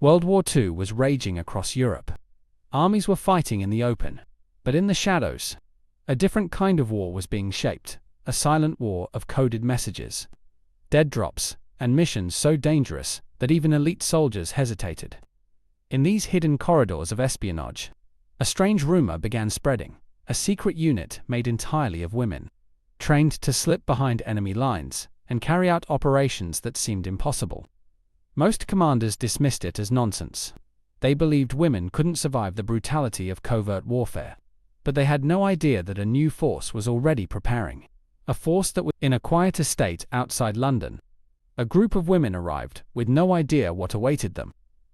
World War II was raging across Europe. Armies were fighting in the open, but in the shadows, a different kind of war was being shaped, a silent war of coded messages, dead drops, and missions so dangerous that even elite soldiers hesitated. In these hidden corridors of espionage, a strange rumor began spreading: a secret unit made entirely of women, trained to slip behind enemy lines and carry out operations that seemed impossible. Most commanders dismissed it as nonsense. They believed women couldn't survive the brutality of covert warfare. But they had no idea that a new force was already preparing. A force that was in a quiet estate outside London. A group of women arrived with no idea what awaited them.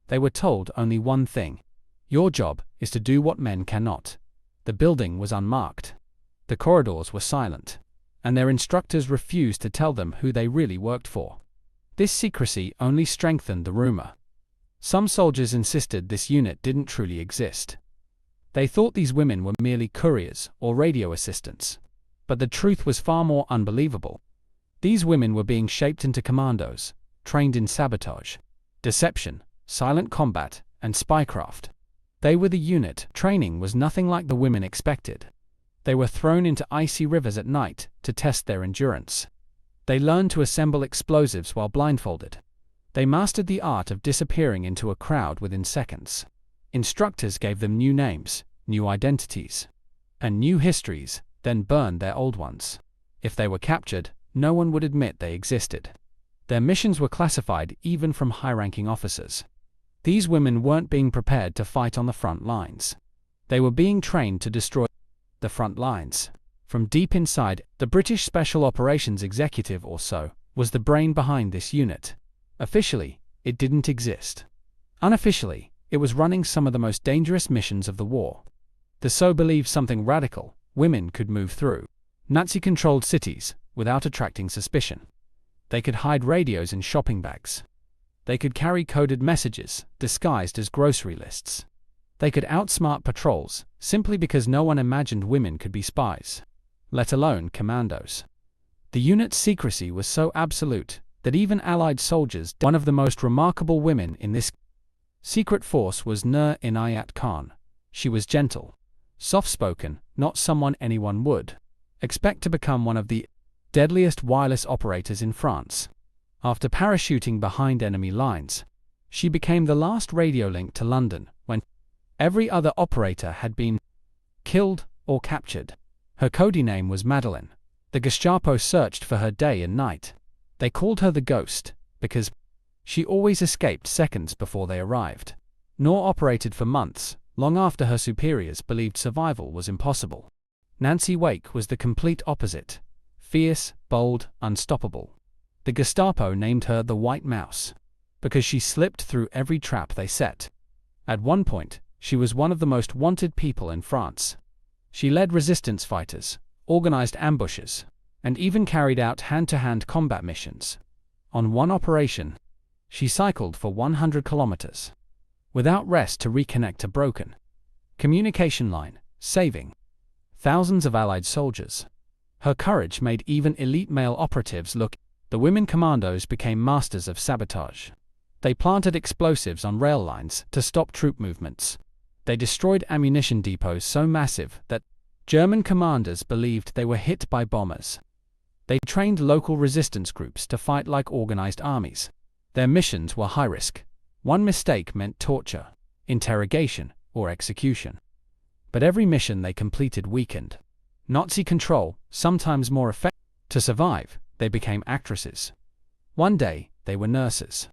They were told only one thing: your job is to do what men cannot. The building was unmarked. The corridors were silent. And their instructors refused to tell them who they really worked for. This secrecy only strengthened the rumor. Some soldiers insisted this unit didn't truly exist. They thought these women were merely couriers or radio assistants. But the truth was far more unbelievable. These women were being shaped into commandos, trained in sabotage, deception, silent combat, and spycraft. They were the unit. Training was nothing like the women expected. They were thrown into icy rivers at night to test their endurance. They learned to assemble explosives while blindfolded. They mastered the art of disappearing into a crowd within seconds. Instructors gave them new names, new identities, and new histories, then burned their old ones. If they were captured, no one would admit they existed. Their missions were classified even from high-ranking officers. These women weren't being prepared to fight on the front lines. They were being trained to destroy the front lines. From deep inside, the British Special Operations Executive, or SOE, was the brain behind this unit. Officially, it didn't exist. Unofficially, it was running some of the most dangerous missions of the war. The SOE believed something radical: women could move through Nazi-controlled cities without attracting suspicion. They could hide radios in shopping bags. They could carry coded messages disguised as grocery lists. They could outsmart patrols simply because no one imagined women could be spies, let alone commandos. The unit's secrecy was so absolute that even Allied soldiers. One of the most remarkable women in this secret force was Noor Inayat Khan. She was gentle, soft-spoken, not someone anyone would expect to become one of the deadliest wireless operators in France. After parachuting behind enemy lines, she became the last radio link to London when every other operator had been killed or captured. Her code name was Madeleine. The Gestapo searched for her day and night. They called her the Ghost because she always escaped seconds before they arrived. Noor operated for months, long after her superiors believed survival was impossible. Nancy Wake was the complete opposite: fierce, bold, unstoppable. The Gestapo named her the White Mouse because she slipped through every trap they set. At one point, she was one of the most wanted people in France. She led resistance fighters, organized ambushes, and even carried out hand-to-hand combat missions. On one operation, she cycled for 100 kilometers without rest to reconnect a broken communication line, saving thousands of Allied soldiers. Her courage made even elite male operatives look. The women commandos became masters of sabotage. They planted explosives on rail lines to stop troop movements. They destroyed ammunition depots so massive that German commanders believed they were hit by bombers. They trained local resistance groups to fight like organized armies. Their missions were high risk. One mistake meant torture, interrogation, or execution. But every mission they completed weakened Nazi control, sometimes more effective. To survive, they became actresses. One day, they were nurses.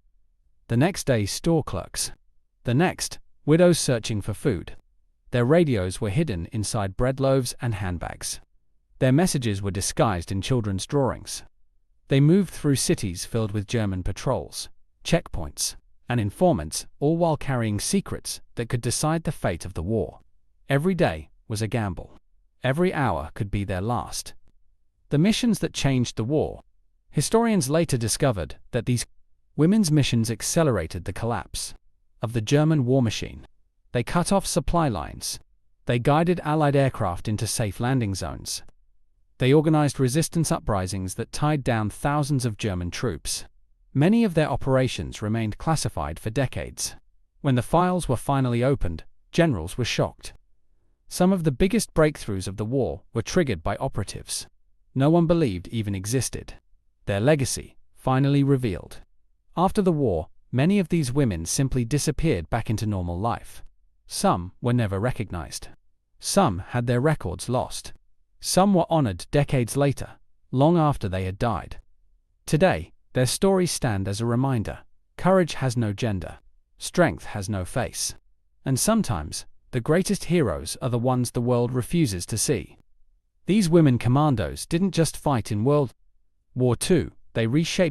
The next day, store clerks. The next, widows searching for food. Their radios were hidden inside bread loaves and handbags. Their messages were disguised in children's drawings. They moved through cities filled with German patrols, checkpoints, and informants, all while carrying secrets that could decide the fate of the war. Every day was a gamble. Every hour could be their last. The missions that changed the war. Historians later discovered that these women's missions accelerated the collapse of the German war machine. They cut off supply lines. They guided Allied aircraft into safe landing zones. They organized resistance uprisings that tied down thousands of German troops. Many of their operations remained classified for decades. When the files were finally opened, generals were shocked. Some of the biggest breakthroughs of the war were triggered by operatives no one believed even existed. Their legacy, finally revealed. After the war, many of these women simply disappeared back into normal life. Some were never recognized. Some had their records lost. Some were honored decades later, long after they had died. Today, their stories stand as a reminder: courage has no gender, strength has no face. And sometimes, the greatest heroes are the ones the world refuses to see. These women commandos didn't just fight in World War II, they reshaped